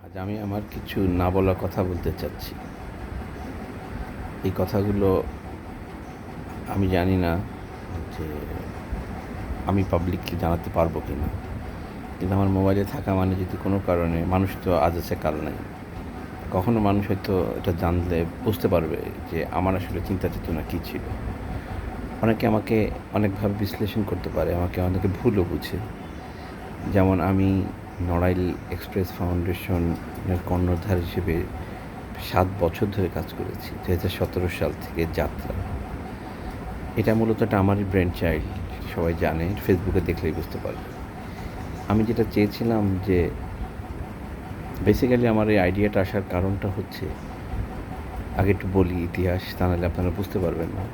আজ আমি আমার কিছু না বলা কথা বলতে চাচ্ছি। এই কথাগুলো আমি জানি না যে আমি পাবলিকলি জানাতে পারবো কি না। কিন্তু আমার মোবাইলে থাকা মানে যদি কোনো কারণে মানুষ তো আজ আছে কাল নাই। কখনো মানুষ হয়তো এটা জানলে বুঝতে পারবে যে আমার আসলে চিন্তা চেতনা কী ছিল। অনেকে আমাকে অনেকভাবে বিশ্লেষণ করতে পারে, আমাকে অনেকে ভুলও বুঝে। যেমন আমি নড়াইল এক্সপ্রেস ফাউন্ডেশনের কর্ণধার হিসেবে ৭ বছর ধরে কাজ করেছি। ২০১৭ সাল থেকে যাত্রা। এটা মূলত একটা আমারই ব্রেন চাইল্ড, সবাই জানে। ফেসবুকে দেখলেই বুঝতে পারবে। আমি যেটা চেয়েছিলাম যে বেসিক্যালি আমার এই আইডিয়াটা আসার কারণটা হচ্ছে, আগে একটু বলি ইতিহাস, তা নাহলে আপনারা বুঝতে পারবেন না।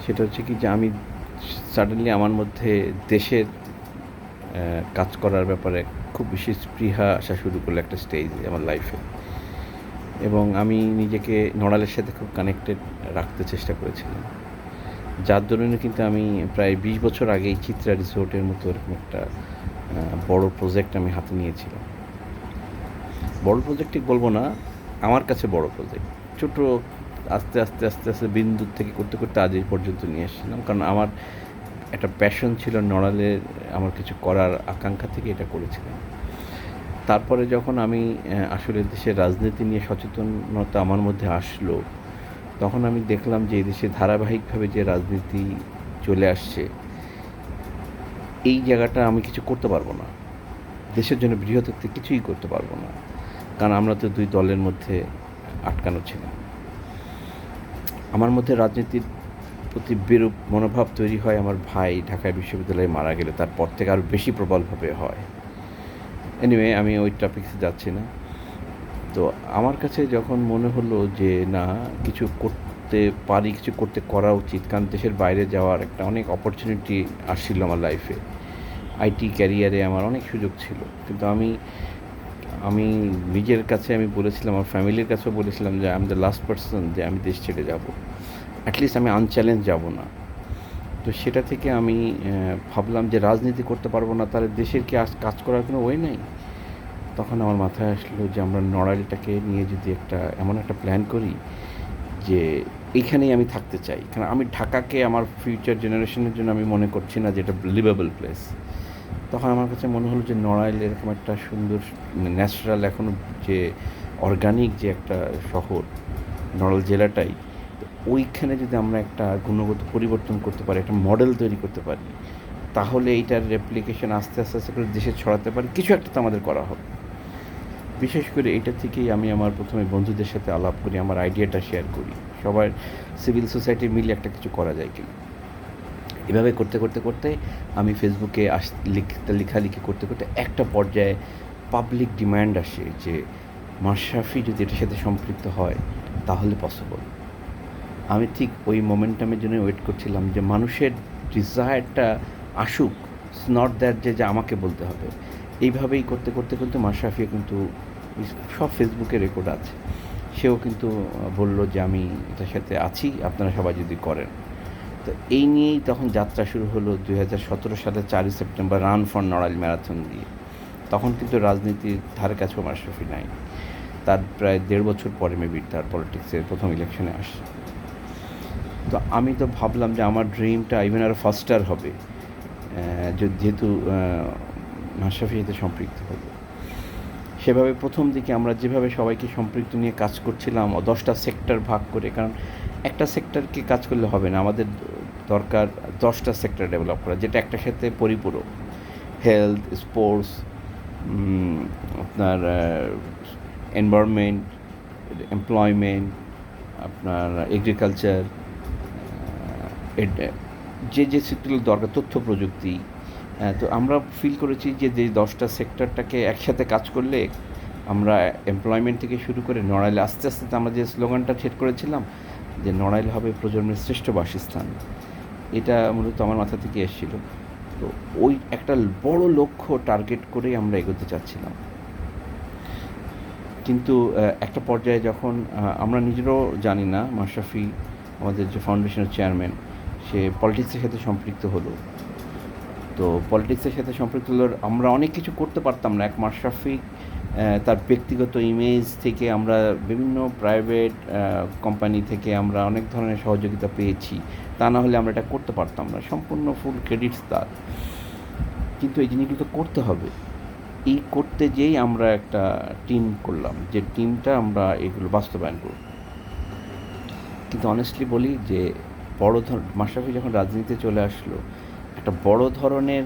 সেটা হচ্ছে কি যে আমি সাডেনলি আমার মধ্যে দেশের কাজ করার ব্যাপারে খুব বেশি স্পৃহা আসা শুরু করলো একটা স্টেজে আমার লাইফে। এবং আমি নিজেকে নড়াইলের সাথে খুব কানেক্টেড রাখতে চেষ্টা করেছিলাম। যার দরুন কিন্তু আমি প্রায় ২০ বছর আগেই চিত্রা রিসোর্টের মতো এরকম একটা বড় প্রজেক্ট আমি হাতে নিয়েছিলাম। বড় প্রজেক্ট ঠিক বলবো না, আমার কাছে বড় প্রজেক্ট। ছোটো আস্তে আস্তে আস্তে আস্তে বিন্দুর থেকে করতে করতে আজ এই পর্যন্ত নিয়ে এসেছিলাম। কারণ আমার একটা প্যাশন ছিল নড়াইলের, আমার কিছু করার আকাঙ্ক্ষা থেকে এটা করেছিলাম। তারপরে যখন আমি আসলে দেশের রাজনীতি নিয়ে সচেতনতা আমার মধ্যে আসলো, তখন আমি দেখলাম যে এই দেশে ধারাবাহিকভাবে যে রাজনীতি চলে আসছে, এই জায়গাটা আমি কিছু করতে পারবো না। দেশের জন্য বৃহত্তর কিছুই করতে পারবো না। কারণ আমরা তো ২ দলের মধ্যে আটকানো ছিলাম। আমার মধ্যে রাজনীতির প্রতি বিরূপ মনোভাব তৈরি হয় আমার ভাই ঢাকা বিশ্ববিদ্যালয়ে মারা গেলে। তারপর থেকে আরও বেশি প্রবলভাবে হয়। এনিওয়ে, আমি ওই টপিকসে যাচ্ছি না। তো আমার কাছে যখন মনে হলো যে না, কিছু করতে পারি, কিছু করা উচিত। কারণ দেশের বাইরে যাওয়ার একটা অনেক অপরচুনিটি আসছিল আমার লাইফে। আইটি ক্যারিয়ারে আমার অনেক সুযোগ ছিল। কিন্তু আমি আমি নিজের কাছে আমি বলেছিলাম, আমার ফ্যামিলির কাছেও বলেছিলাম যে I am the last person, যে আমি দেশ ছেড়ে যাব। অ্যাটলিস্ট আমি আনচ্যালেঞ্জ যাব না। তো সেটা থেকে আমি ভাবলাম যে রাজনীতি করতে পারবো না, তাহলে দেশের কি কাজ করার কোনো ওয়ে নেই? তখন আমার মাথায় আসলো যে আমরা নড়াইলটাকে নিয়ে যদি এমন একটা প্ল্যান করি যে এইখানেই আমি থাকতে চাই। কারণ আমি ঢাকাকে আমার ফিউচার জেনারেশনের জন্য আমি মনে করছি না যে এটা লিভেবল প্লেস। তখন আমার কাছে মনে হলো যে নড়াইল এরকম একটা সুন্দর ন্যাচারাল, এখনও যে অর্গানিক যে একটা শহর, নড়াইল জেলাটাই, ওইখানে যদি আমরা একটা গুণগত পরিবর্তন করতে পারি, একটা মডেল তৈরি করতে পারি, তাহলে এইটার রেপ্লিকেশন আস্তে আস্তে আস্তে করে দেশে ছড়াতে পারি। কিছু একটা তো আমাদের করা হবে। বিশেষ করে এটা থেকেই আমি আমার প্রথমে বন্ধুদের সাথে আলাপ করি, আমার আইডিয়াটা শেয়ার করি, সবার সিভিল সোসাইটি মিলে একটা কিছু করা যায় কিনা। এভাবে করতে করতে করতে আমি ফেসবুকে লেখালেখি করতে করতে একটা পর্যায়ে পাবলিক ডিম্যান্ড আসে যে মাশরাফি যদি এটার সাথে সম্পৃক্ত হয় তাহলে পসিবল। আমি ঠিক ওই মোমেন্টামের জন্য ওয়েট করছিলাম যে মানুষের ডিজায়ারটা আসুক, ইটস নট দ্যাট যে আমাকে বলতে হবে। এইভাবেই করতে করতে কিন্তু মাশরাফিও কিন্তু, সব ফেসবুকে রেকর্ড আছে, সেও কিন্তু বলল যে আমি এটার সাথে আছি, আপনারা সবাই যদি করেন। তো এই নিয়েই তখন যাত্রা শুরু হলো ২০১৭ সালের ৪ই September run for Narail marathon দিয়ে। তখন কিন্তু রাজনীতির ধারে কাছেও মাশরাফি নাই। তার প্রায় ১.৫ বছর পরে মেবি তার পলিটিক্সের প্রথম ইলেকশনে আসে। তো আমি তো ভাবলাম যে আমার ড্রিমটা ইভেন আরও ফাস্টার হবে, যেহেতু মাশরাফি এতে সম্পৃক্ত হবে। সেভাবে প্রথম দিকে আমরা যেভাবে সবাইকে সম্পৃক্ত নিয়ে কাজ করছিলাম, 10টা সেক্টর ভাগ করে। কারণ একটা সেক্টরকে কাজ করলে হবে না, আমাদের দরকার 10টা সেক্টর ডেভেলপ করা, যেটা একটার সাথে পরিপূরক। হেলথ, স্পোর্টস, আপনার এনভায়রনমেন্ট, এমপ্লয়মেন্ট, আপনার এগ্রিকালচার, যে সেক্টরগুলো দরকার, তথ্য প্রযুক্তি। তো আমরা ফিল করেছি যে 10টা সেক্টরটাকে একসাথে কাজ করলে আমরা এমপ্লয়মেন্ট থেকে শুরু করে নড়াইলে আস্তে আস্তে আমরা যে স্লোগানটা সেট করেছিলাম যে নড়াইল হবে প্রজন্মের শ্রেষ্ঠ বাসস্থান, এটা মূলত আমার মাথা থেকে এসেছিল। তো ওই একটা বড় লক্ষ্য টার্গেট করেই আমরা এগোতে চাচ্ছিলাম। কিন্তু একটা পর্যায়ে যখন আমরা নিজেরাও জানি না, মাশরাফি আমাদের যে ফাউন্ডেশনের চেয়ারম্যান, সে পলিটিক্সের সাথে সম্পৃক্ত হলো। তো পলিটিক্সের সাথে সম্পৃক্ত হলে আমরা অনেক কিছু করতে পারতাম না। এক মাশরাফি তার ব্যক্তিগত ইমেজ থেকে আমরা বিভিন্ন প্রাইভেট কোম্পানি থেকে আমরা অনেক ধরনের সহযোগিতা পেয়েছি। তা না হলে আমরা এটা করতে পারতাম না। সম্পূর্ণ ফুল ক্রেডিটস তার। কিন্তু এই জিনিসগুলো তো করতে হবে। এই করতে যেয়েই আমরা একটা টিম করলাম, যে টিমটা আমরা এগুলো বাস্তবায়ন করব। কিন্তু অনেস্টলি বলি যে মাশরাফি যখন রাজনীতিতে চলে আসলো, একটা বড় ধরনের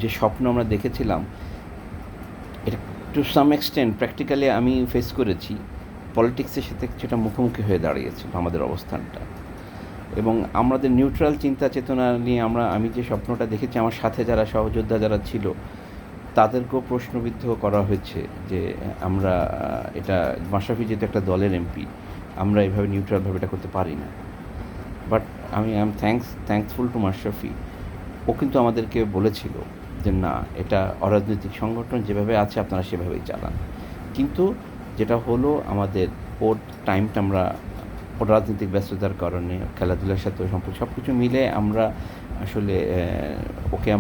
যে স্বপ্ন আমরা দেখেছিলাম, এটা টু সাম এক্সটেন্ট প্র্যাকটিক্যালি আমি ফেস করেছি। পলিটিক্সের সাথে সেটা মুখোমুখি হয়ে দাঁড়িয়েছিল আমাদের অবস্থানটা। এবং আমাদের নিউট্রাল চিন্তা চেতনা নিয়ে আমি যে স্বপ্নটা দেখেছি, আমার সাথে যারা সহযোদ্ধা যারা ছিল তাদেরকেও প্রশ্নবিদ্ধ করা হয়েছে যে আমরা এটা মাশরাফি যেহেতু একটা দলের এমপি, আমরা এভাবে নিউট্রালভাবে এটা করতে পারি না। বাট আমি I am thankful to Mashrafe. ও কিন্তু আমাদেরকে বলেছিল যে না, এটা অরাজনৈতিক সংগঠন, যেভাবে আছে আপনারা সেভাবেই চালান। কিন্তু যেটা হলো, আমাদের ওর টাইমটা আমরা ওর রাজনৈতিক ব্যস্ততার কারণে, খেলাধুলার সাথে সম্পর্ক সব কিছু মিলে আমরা আসলে ওকে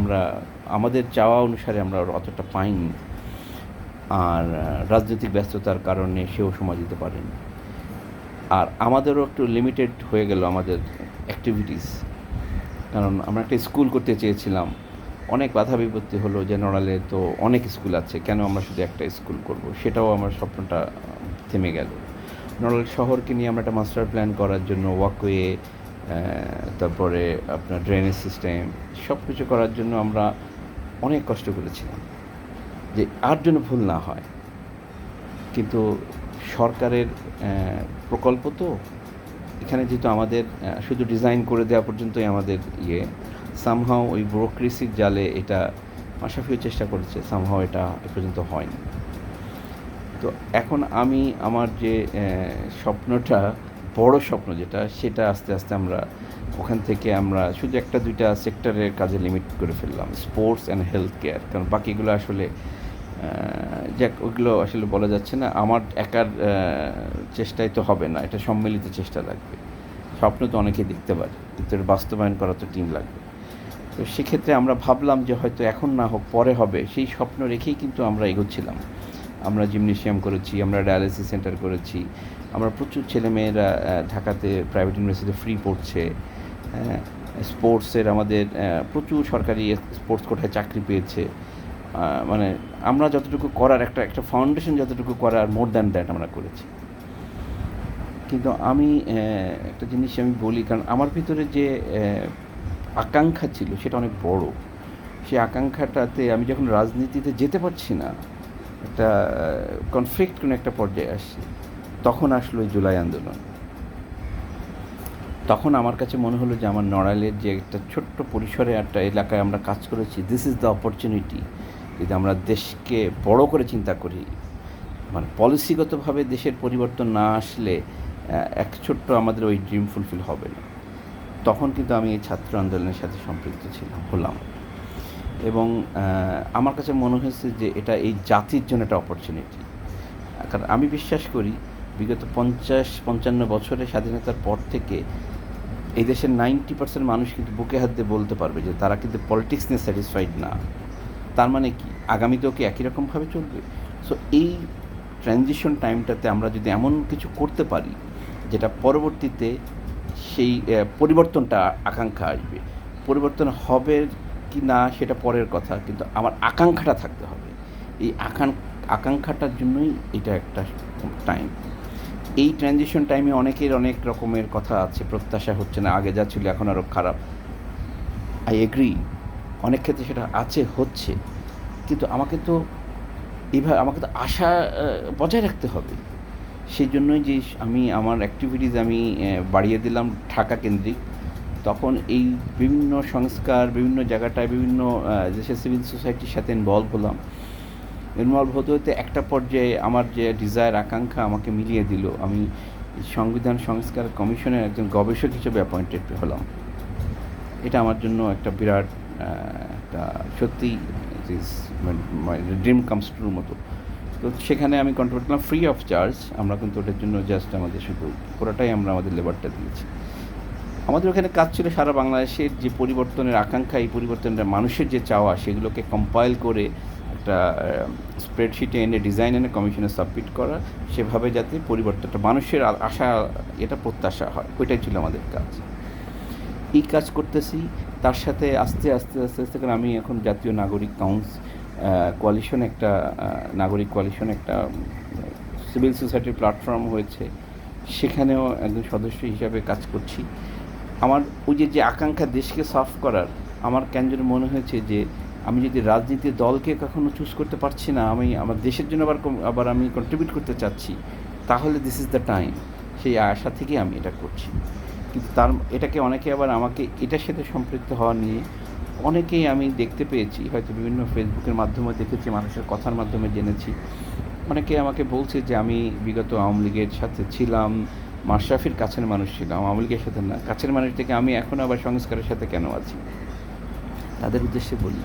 আমাদের চাওয়া অনুসারে আমরা অতটা পাইনি। আর রাজনৈতিক ব্যস্ততার কারণে সেও সময় দিতে পারেনি। আর আমাদেরও একটু লিমিটেড হয়ে গেল আমাদের অ্যাক্টিভিটিস, কারণ আমরা একটা স্কুল করতে চেয়েছিলাম। অনেক বাধা বিপত্তি হলো যে নড়ালে তো অনেক স্কুল আছে, কেন আমরা শুধু একটা স্কুল করব, সেটাও আমার স্বপ্নটা থেমে গেল। নড়াইল শহরকে নিয়ে আমরা একটা মাস্টার প্ল্যান করার জন্য ওয়াকওয়ে, তারপরে আপনার ড্রেনেজ সিস্টেম সব কিছু করার জন্য আমরা অনেক কষ্ট করেছিলাম যে আর জন্য ভুল না হয়। কিন্তু সরকারের প্রকল্প তো, এখানে যেহেতু আমাদের শুধু ডিজাইন করে দেওয়া পর্যন্তই আমাদের সামহাও ওই ব্যুরোক্রেসির জালে এটা মাশরাফিও চেষ্টা করেছে, সামহাও এটা এ পর্যন্ত হয়নি। তো এখন আমার যে স্বপ্নটা, বড় স্বপ্ন যেটা, সেটা আস্তে আস্তে আমরা ওখান থেকে আমরা শুধু একটা দুইটা সেক্টরের কাজে লিমিট করে ফেললাম, স্পোর্টস অ্যান্ড হেলথ কেয়ার। কারণ বাকিগুলো আসলে যাক, ওইগুলো আসলে বলা যাচ্ছে না। আমার একার চেষ্টায় তো হবে না, এটা সম্মিলিত চেষ্টা লাগবে। স্বপ্ন তো অনেকেই দেখতে পারে, কিন্তু এর বাস্তবায়ন করা তো টিম লাগবে। তো সেক্ষেত্রে আমরা ভাবলাম যে হয়তো এখন না হোক, পরে হবে, সেই স্বপ্ন রেখেই কিন্তু আমরা এগোচ্ছিলাম। আমরা জিমনেশিয়াম করেছি, আমরা ডায়ালিসিস সেন্টার করেছি, আমরা প্রচুর ছেলেমেয়েরা ঢাকাতে প্রাইভেট ইউনিভার্সিটিতে ফ্রি পড়ছে। স্পোর্টসের আমাদের প্রচুর সরকারি স্পোর্টস কোটায় চাকরি পেয়েছে। মানে আমরা যতটুকু করার, একটা ফাউন্ডেশন যতটুকু করার, মোর দ্যান দ্যাট আমরা করেছি। কিন্তু একটা জিনিস আমি বলি, কারণ আমার ভিতরে যে আকাঙ্ক্ষা ছিল সেটা অনেক বড়। সেই আকাঙ্ক্ষাটাতে আমি যখন রাজনীতিতে যেতে পারছি না, একটা কনফ্লিক্ট কোনো একটা পর্যায়ে আসছে, তখন আসলো এই জুলাই আন্দোলন। তখন আমার কাছে মনে হলো যে আমার নড়াইলের যে একটা ছোট্ট পরিসরে একটা এলাকায় আমরা কাজ করেছি, দিস ইজ দ্য অপরচুনিটি। যদি আমরা দেশকে বড় করে চিন্তা করি, মানে পলিসিগতভাবে দেশের পরিবর্তন না আসলে এক ছোট্ট আমাদের ওই ড্রিম ফুলফিল হবে না। তখন কিন্তু আমি এই ছাত্র আন্দোলনের সাথে সম্পৃক্ত হলাম। এবং আমার কাছে মনে হয়েছে যে এটা এই জাতির জন্য একটা অপরচুনিটি। কারণ আমি বিশ্বাস করি বিগত 50-55 বছরের স্বাধীনতার পর থেকে এই দেশের 90% মানুষ কিন্তু বুকে হাত দিয়ে বলতে পারবে যে তারা কিন্তু পলিটিক্স নিয়ে স্যাটিসফাইড না। তার মানে কি, আগামীতেও কি একই রকমভাবে চলবে? সো এই ট্রানজিশন টাইমটাতে আমরা যদি এমন কিছু করতে পারি যেটা পরবর্তীতে সেই পরিবর্তনটা আকাঙ্ক্ষা আসবে। পরিবর্তন হবে কি না সেটা পরের কথা, কিন্তু আমার আকাঙ্ক্ষাটা থাকতে হবে। এই আকাঙ্ক্ষাটার জন্যই এটা একটা টাইম। এই ট্রানজিশন টাইমে অনেকের অনেক রকমের কথা আছে, প্রত্যাশা হচ্ছে না, আগে যা ছিল এখন আরও খারাপ। আই এগ্রি, অনেক ক্ষেত্রে সেটা হচ্ছে, কিন্তু আমাকে তো আশা বজায় রাখতে হবে। সেই জন্যই যে আমার অ্যাক্টিভিটিস বাড়িয়ে দিলাম ঢাকা কেন্দ্রিক। তখন এই বিভিন্ন সংস্কার, বিভিন্ন জায়গাটায়, বিভিন্ন দেশের সিভিল সোসাইটির সাথে ইনভলভ হতে হতে একটা পর্যায়ে আমার যে ডিজায়ার, আকাঙ্ক্ষা আমাকে মিলিয়ে দিল। আমি সংবিধান সংস্কার কমিশনের একজন গবেষক হিসেবে অ্যাপয়েন্টেড হলাম। এটা আমার জন্য একটা বিরাট একটা সত্যিই ড্রিম কামস ট্রুর মতো। তো সেখানে আমি কন্ট্রিবিউট করলাম ফ্রি অফ চার্জ। আমরা কিন্তু ওটার জন্য জাস্ট আমাদের শুধু পুরোটাই আমরা আমাদের লেবারটা দিয়েছি। আমাদের ওখানে কাজ ছিল সারা বাংলাদেশের যে পরিবর্তনের আকাঙ্ক্ষা, এই পরিবর্তনের মানুষের যে চাওয়া, সেগুলোকে কম্পাইল করে একটা স্প্রেডশিটে এনে ডিজাইন এনে কমিশনে সাবমিট করা, সেভাবে যাতে পরিবর্তনটা মানুষের আশা, এটা প্রত্যাশা হয়, ওইটাই ছিল আমাদের কাজ। এই কাজ করতেছি, তার সাথে আস্তে আস্তে আস্তে আস্তে করে আমি এখন জাতীয় নাগরিক কোয়ালিশন, একটা নাগরিক কোয়ালিশন, একটা সিভিল সোসাইটির প্ল্যাটফর্ম হয়েছে, সেখানেও একজন সদস্য হিসাবে কাজ করছি। আমার ওই যে আকাঙ্ক্ষা দেশকে সার্ভ করার, আমার কেন যেন মনে হয়েছে যে আমি যদি রাজনীতির দলকে কখনো চুজ করতে পারছি না, আমি আমার দেশের জন্য আবার আমি কন্ট্রিবিউট করতে চাচ্ছি, তাহলে দিস ইজ দ্য টাইম। সেই আশা থেকেই আমি এটা করছি। কিন্তু এটাকে অনেকে আবার আমাকে এটার সাথে সম্পৃক্ত হওয়া নিয়ে অনেকেই আমি দেখতে পেয়েছি, হয়তো বিভিন্ন ফেসবুকের মাধ্যমে দেখেছি, মানুষের কথার মাধ্যমে জেনেছি, অনেকে আমাকে বলছে যে আমি বিগত আওয়ামী লীগের সাথে ছিলাম, মাশরাফির কাছের মানুষ ছিলাম, আওয়ামী লীগের সাথে না, কাছের মানুষ থেকে আমি এখন আবার সংস্কারের সাথে কেন আছি। তাদের উদ্দেশ্যে বলি,